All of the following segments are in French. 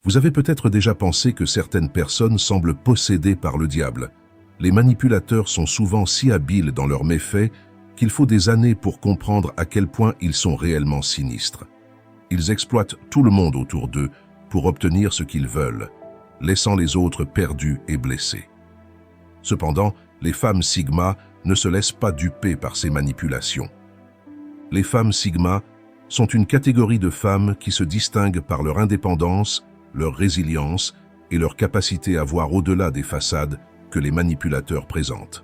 Vous avez peut-être déjà pensé que certaines personnes semblent possédées par le diable. Les manipulateurs sont souvent si habiles dans leurs méfaits qu'il faut des années pour comprendre à quel point ils sont réellement sinistres. Ils exploitent tout le monde autour d'eux pour obtenir ce qu'ils veulent, laissant les autres perdus et blessés. Cependant, les femmes Sigma ne se laissent pas duper par ces manipulations. Les femmes Sigma sont une catégorie de femmes qui se distinguent par leur indépendance, leur résilience et leur capacité à voir au-delà des façades que les manipulateurs présentent.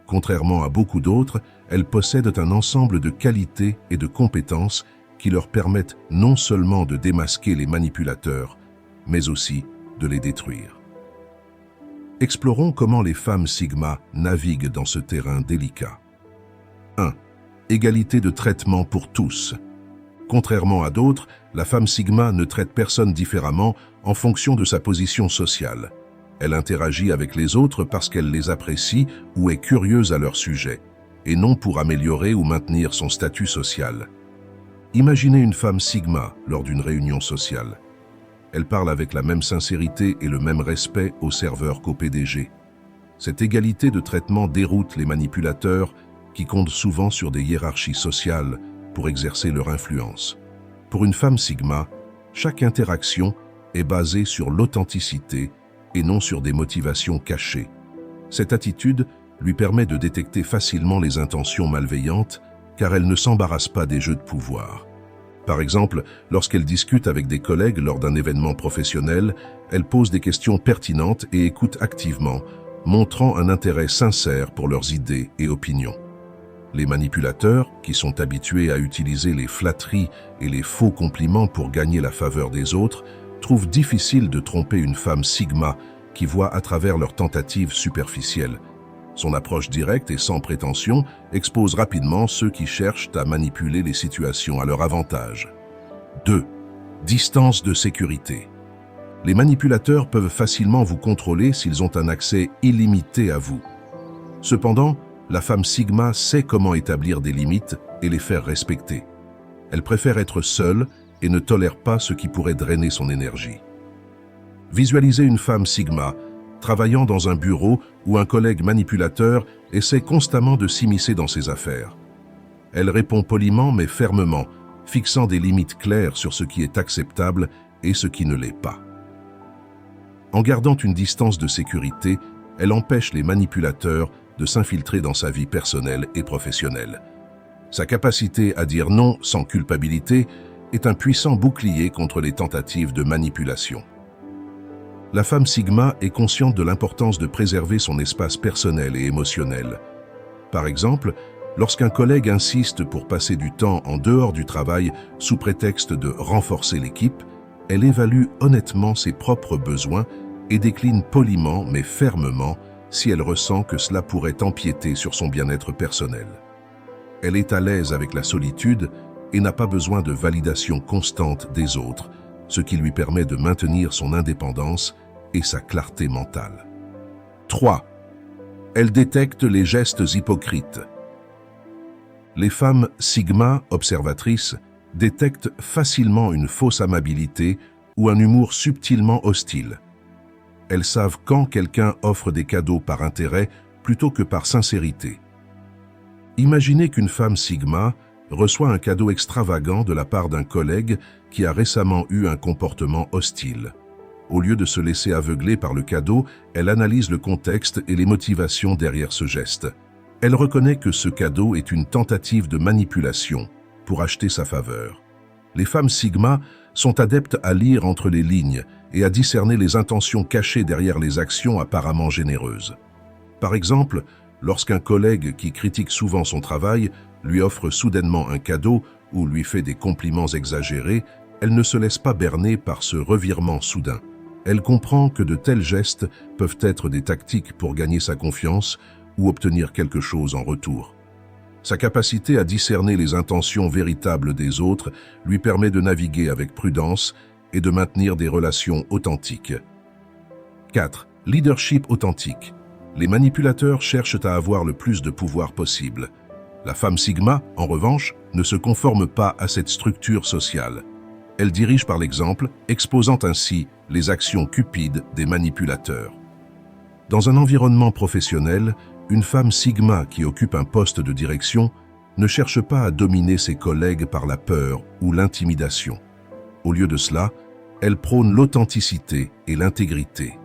Contrairement à beaucoup d'autres, elles possèdent un ensemble de qualités et de compétences qui leur permettent non seulement de démasquer les manipulateurs, mais aussi de les détruire. Explorons comment les femmes Sigma naviguent dans ce terrain délicat. 1. Égalité de traitement pour tous. Contrairement à d'autres, la femme Sigma ne traite personne différemment en fonction de sa position sociale. Elle interagit avec les autres parce qu'elle les apprécie ou est curieuse à leur sujet, et non pour améliorer ou maintenir son statut social. Imaginez une femme Sigma lors d'une réunion sociale. Elle parle avec la même sincérité et le même respect au serveur qu'au PDG. Cette égalité de traitement déroute les manipulateurs qui comptent souvent sur des hiérarchies sociales pour exercer leur influence. Pour une femme Sigma, chaque interaction est basée sur l'authenticité et non sur des motivations cachées. Cette attitude lui permet de détecter facilement les intentions malveillantes car elle ne s'embarrasse pas des jeux de pouvoir. Par exemple, lorsqu'elle discute avec des collègues lors d'un événement professionnel, elle pose des questions pertinentes et écoute activement, montrant un intérêt sincère pour leurs idées et opinions. Les manipulateurs, qui sont habitués à utiliser les flatteries et les faux compliments pour gagner la faveur des autres, trouvent difficile de tromper une femme Sigma qui voit à travers leurs tentatives superficielles. Son approche directe et sans prétention expose rapidement ceux qui cherchent à manipuler les situations à leur avantage. 2. Distance de sécurité. Les manipulateurs peuvent facilement vous contrôler s'ils ont un accès illimité à vous. Cependant, la femme Sigma sait comment établir des limites et les faire respecter. Elle préfère être seule et ne tolère pas ce qui pourrait drainer son énergie. Visualisez une femme Sigma travaillant dans un bureau où un collègue manipulateur essaie constamment de s'immiscer dans ses affaires. Elle répond poliment mais fermement, fixant des limites claires sur ce qui est acceptable et ce qui ne l'est pas. En gardant une distance de sécurité, elle empêche les manipulateurs de s'infiltrer dans sa vie personnelle et professionnelle. Sa capacité à dire non sans culpabilité est un puissant bouclier contre les tentatives de manipulation. La femme Sigma est consciente de l'importance de préserver son espace personnel et émotionnel. Par exemple, lorsqu'un collègue insiste pour passer du temps en dehors du travail sous prétexte de renforcer l'équipe, elle évalue honnêtement ses propres besoins et décline poliment mais fermement si elle ressent que cela pourrait empiéter sur son bien-être personnel. Elle est à l'aise avec la solitude et n'a pas besoin de validation constante des autres, ce qui lui permet de maintenir son indépendance et sa clarté mentale. 3. Elle détecte les gestes hypocrites. Les femmes Sigma observatrices détectent facilement une fausse amabilité ou un humour subtilement hostile. Elles savent quand quelqu'un offre des cadeaux par intérêt plutôt que par sincérité. Imaginez qu'une femme Sigma reçoit un cadeau extravagant de la part d'un collègue qui a récemment eu un comportement hostile. Au lieu de se laisser aveugler par le cadeau, elle analyse le contexte et les motivations derrière ce geste. Elle reconnaît que ce cadeau est une tentative de manipulation pour acheter sa faveur. Les femmes Sigma sont adeptes à lire entre les lignes et à discerner les intentions cachées derrière les actions apparemment généreuses. Par exemple, lorsqu'un collègue qui critique souvent son travail lui offre soudainement un cadeau ou lui fait des compliments exagérés, elle ne se laisse pas berner par ce revirement soudain. Elle comprend que de tels gestes peuvent être des tactiques pour gagner sa confiance ou obtenir quelque chose en retour. Sa capacité à discerner les intentions véritables des autres lui permet de naviguer avec prudence et de maintenir des relations authentiques. 4. Leadership authentique. Les manipulateurs cherchent à avoir le plus de pouvoir possible. La femme Sigma, en revanche, ne se conforme pas à cette structure sociale. Elle dirige par l'exemple, exposant ainsi les actions cupides des manipulateurs. Dans un environnement professionnel, une femme Sigma qui occupe un poste de direction ne cherche pas à dominer ses collègues par la peur ou l'intimidation. Au lieu de cela, elle prône l'authenticité et l'intégrité.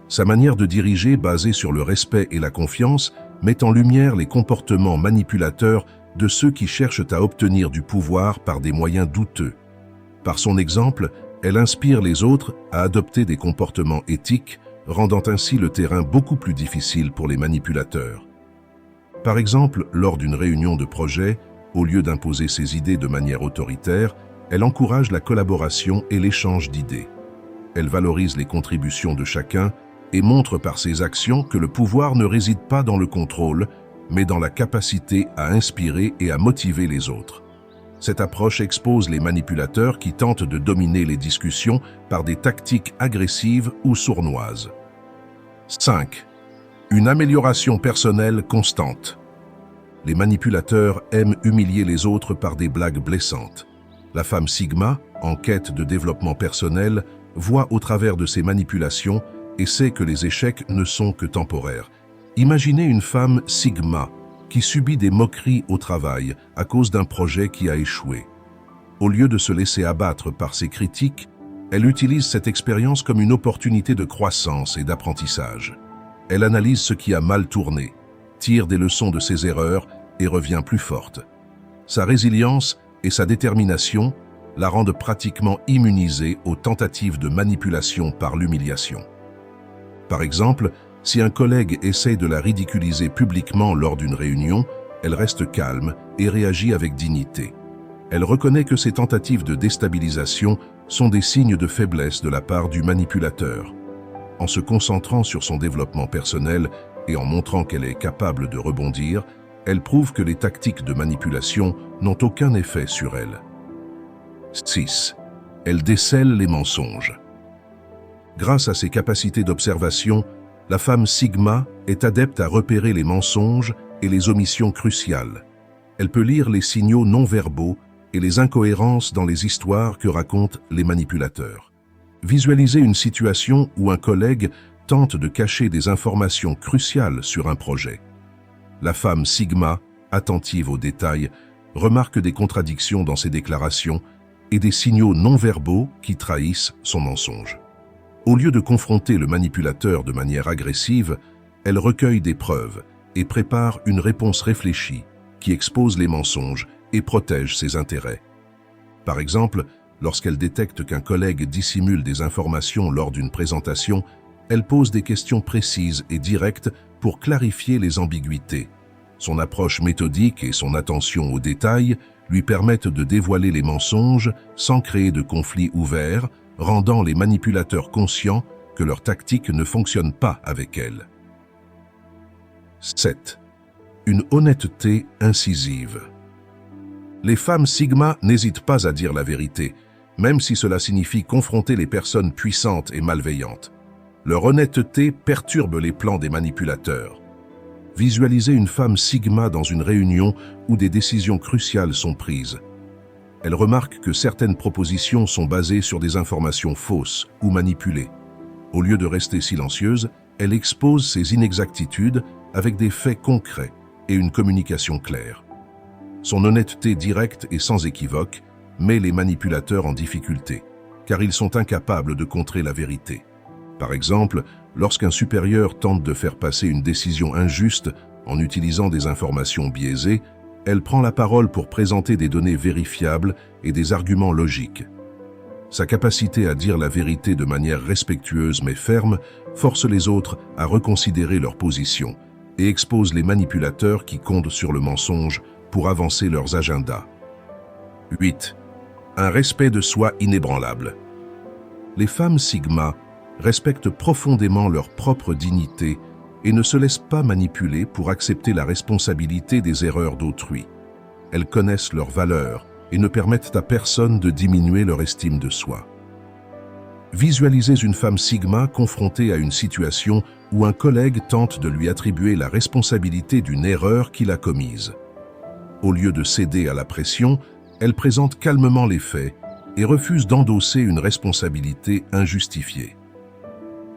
Sa manière de diriger, basée sur le respect et la confiance, met en lumière les comportements manipulateurs de ceux qui cherchent à obtenir du pouvoir par des moyens douteux. Par son exemple, elle inspire les autres à adopter des comportements éthiques, rendant ainsi le terrain beaucoup plus difficile pour les manipulateurs. Par exemple, lors d'une réunion de projet, au lieu d'imposer ses idées de manière autoritaire, elle encourage la collaboration et l'échange d'idées. Elle valorise les contributions de chacun et montre par ses actions que le pouvoir ne réside pas dans le contrôle, mais dans la capacité à inspirer et à motiver les autres. Cette approche expose les manipulateurs qui tentent de dominer les discussions par des tactiques agressives ou sournoises. 5. Une amélioration personnelle constante. Les manipulateurs aiment humilier les autres par des blagues blessantes. La femme Sigma, en quête de développement personnel, voit au travers de ces manipulations et sait que les échecs ne sont que temporaires. Imaginez une femme Sigma qui subit des moqueries au travail à cause d'un projet qui a échoué. Au lieu de se laisser abattre par ses critiques, elle utilise cette expérience comme une opportunité de croissance et d'apprentissage. Elle analyse ce qui a mal tourné, tire des leçons de ses erreurs et revient plus forte. Sa résilience et sa détermination la rendent pratiquement immunisée aux tentatives de manipulation par l'humiliation. Par exemple, si un collègue essaie de la ridiculiser publiquement lors d'une réunion, elle reste calme et réagit avec dignité. Elle reconnaît que ces tentatives de déstabilisation sont des signes de faiblesse de la part du manipulateur. En se concentrant sur son développement personnel et en montrant qu'elle est capable de rebondir, elle prouve que les tactiques de manipulation n'ont aucun effet sur elle. 6. Elle décèle les mensonges. Grâce à ses capacités d'observation, la femme Sigma est adepte à repérer les mensonges et les omissions cruciales. Elle peut lire les signaux non-verbaux et les incohérences dans les histoires que racontent les manipulateurs. Visualisez une situation où un collègue tente de cacher des informations cruciales sur un projet. La femme Sigma, attentive aux détails, remarque des contradictions dans ses déclarations et des signaux non-verbaux qui trahissent son mensonge. Au lieu de confronter le manipulateur de manière agressive, elle recueille des preuves et prépare une réponse réfléchie qui expose les mensonges et protège ses intérêts. Par exemple, lorsqu'elle détecte qu'un collègue dissimule des informations lors d'une présentation, elle pose des questions précises et directes pour clarifier les ambiguïtés. Son approche méthodique et son attention aux détails lui permettent de dévoiler les mensonges sans créer de conflits ouverts, rendant les manipulateurs conscients que leur tactique ne fonctionne pas avec elle. 7. Une honnêteté incisive. Les femmes Sigma n'hésitent pas à dire la vérité, même si cela signifie confronter les personnes puissantes et malveillantes. Leur honnêteté perturbe les plans des manipulateurs. Visualisez une femme Sigma dans une réunion où des décisions cruciales sont prises. Elle remarque que certaines propositions sont basées sur des informations fausses ou manipulées. Au lieu de rester silencieuse, elle expose ses inexactitudes avec des faits concrets et une communication claire. Son honnêteté directe et sans équivoque met les manipulateurs en difficulté, car ils sont incapables de contrer la vérité. Par exemple, lorsqu'un supérieur tente de faire passer une décision injuste en utilisant des informations biaisées, elle prend la parole pour présenter des données vérifiables et des arguments logiques. Sa capacité à dire la vérité de manière respectueuse mais ferme force les autres à reconsidérer leur position et expose les manipulateurs qui comptent sur le mensonge pour avancer leurs agendas. 8. Un respect de soi inébranlable. Les femmes Sigma respectent profondément leur propre dignité et ne se laissent pas manipuler pour accepter la responsabilité des erreurs d'autrui. Elles connaissent leurs valeurs et ne permettent à personne de diminuer leur estime de soi. Visualisez une femme Sigma confrontée à une situation où un collègue tente de lui attribuer la responsabilité d'une erreur qu'il a commise. Au lieu de céder à la pression, elle présente calmement les faits et refuse d'endosser une responsabilité injustifiée.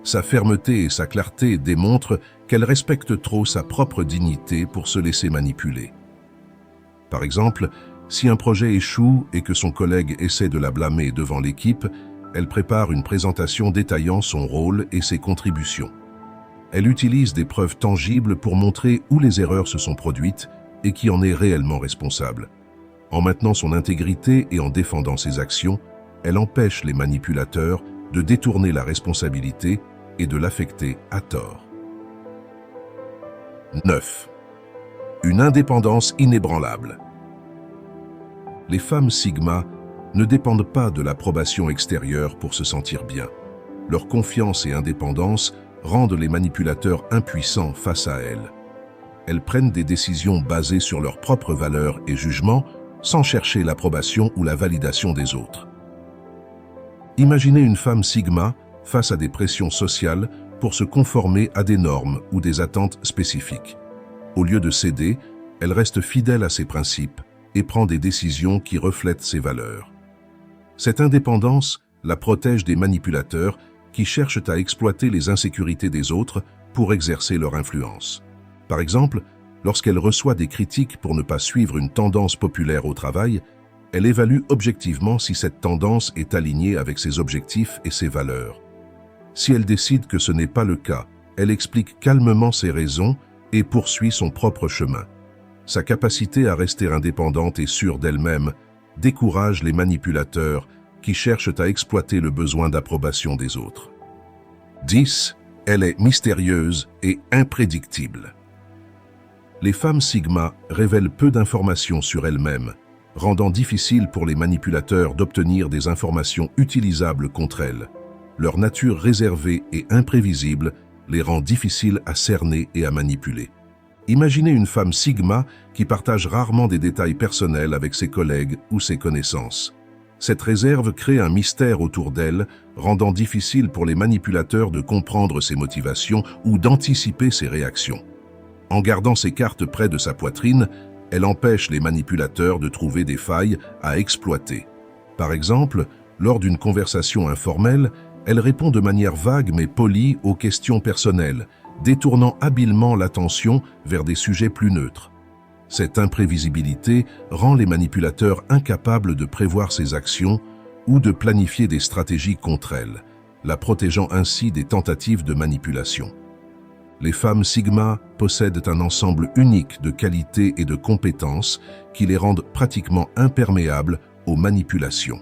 Sa fermeté et sa clarté démontrent qu'elle respecte trop sa propre dignité pour se laisser manipuler. Par exemple, si un projet échoue et que son collègue essaie de la blâmer devant l'équipe, elle prépare une présentation détaillant son rôle et ses contributions. Elle utilise des preuves tangibles pour montrer où les erreurs se sont produites et qui en est réellement responsable. En maintenant son intégrité et en défendant ses actions, elle empêche les manipulateurs de détourner la responsabilité et de l'affecter à tort. 9. Une indépendance inébranlable. Les femmes Sigma ne dépendent pas de l'approbation extérieure pour se sentir bien. Leur confiance et indépendance rendent les manipulateurs impuissants face à elles. Elles prennent des décisions basées sur leurs propres valeurs et jugements sans chercher l'approbation ou la validation des autres. Imaginez une femme Sigma face à des pressions sociales pour se conformer à des normes ou des attentes spécifiques. Au lieu de céder, elle reste fidèle à ses principes et prend des décisions qui reflètent ses valeurs. Cette indépendance la protège des manipulateurs qui cherchent à exploiter les insécurités des autres pour exercer leur influence. Par exemple, lorsqu'elle reçoit des critiques pour ne pas suivre une tendance populaire au travail, elle évalue objectivement si cette tendance est alignée avec ses objectifs et ses valeurs. Si elle décide que ce n'est pas le cas, elle explique calmement ses raisons et poursuit son propre chemin. Sa capacité à rester indépendante et sûre d'elle-même décourage les manipulateurs qui cherchent à exploiter le besoin d'approbation des autres. 10. Elle est mystérieuse et imprédictible. Les femmes Sigma révèlent peu d'informations sur elles-mêmes, rendant difficile pour les manipulateurs d'obtenir des informations utilisables contre elles. Leur nature réservée et imprévisible les rend difficiles à cerner et à manipuler. Imaginez une femme Sigma qui partage rarement des détails personnels avec ses collègues ou ses connaissances. Cette réserve crée un mystère autour d'elle, rendant difficile pour les manipulateurs de comprendre ses motivations ou d'anticiper ses réactions. En gardant ses cartes près de sa poitrine, elle empêche les manipulateurs de trouver des failles à exploiter. Par exemple, lors d'une conversation informelle, elle répond de manière vague mais polie aux questions personnelles, détournant habilement l'attention vers des sujets plus neutres. Cette imprévisibilité rend les manipulateurs incapables de prévoir ses actions ou de planifier des stratégies contre elle, la protégeant ainsi des tentatives de manipulation. Les femmes Sigma possèdent un ensemble unique de qualités et de compétences qui les rendent pratiquement imperméables aux manipulations.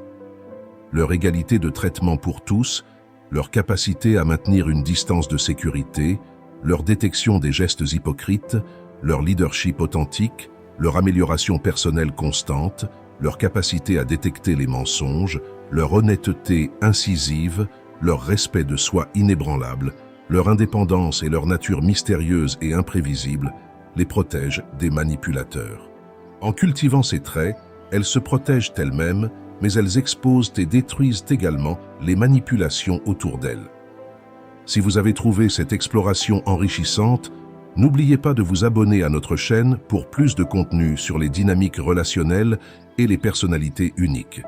Leur égalité de traitement pour tous, leur capacité à maintenir une distance de sécurité, leur détection des gestes hypocrites, leur leadership authentique, leur amélioration personnelle constante, leur capacité à détecter les mensonges, leur honnêteté incisive, leur respect de soi inébranlable, leur indépendance et leur nature mystérieuse et imprévisible les protègent des manipulateurs. En cultivant ces traits, elles se protègent elles-mêmes, mais elles exposent et détruisent également les manipulations autour d'elles. Si vous avez trouvé cette exploration enrichissante, n'oubliez pas de vous abonner à notre chaîne pour plus de contenu sur les dynamiques relationnelles et les personnalités uniques.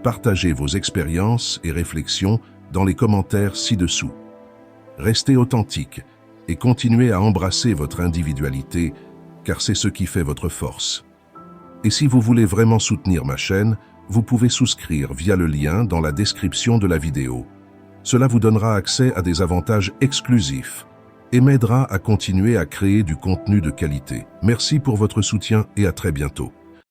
Partagez vos expériences et réflexions dans les commentaires ci-dessous. Restez authentique et continuez à embrasser votre individualité, car c'est ce qui fait votre force. Et si vous voulez vraiment soutenir ma chaîne, vous pouvez souscrire via le lien dans la description de la vidéo. Cela vous donnera accès à des avantages exclusifs et m'aidera à continuer à créer du contenu de qualité. Merci pour votre soutien et à très bientôt.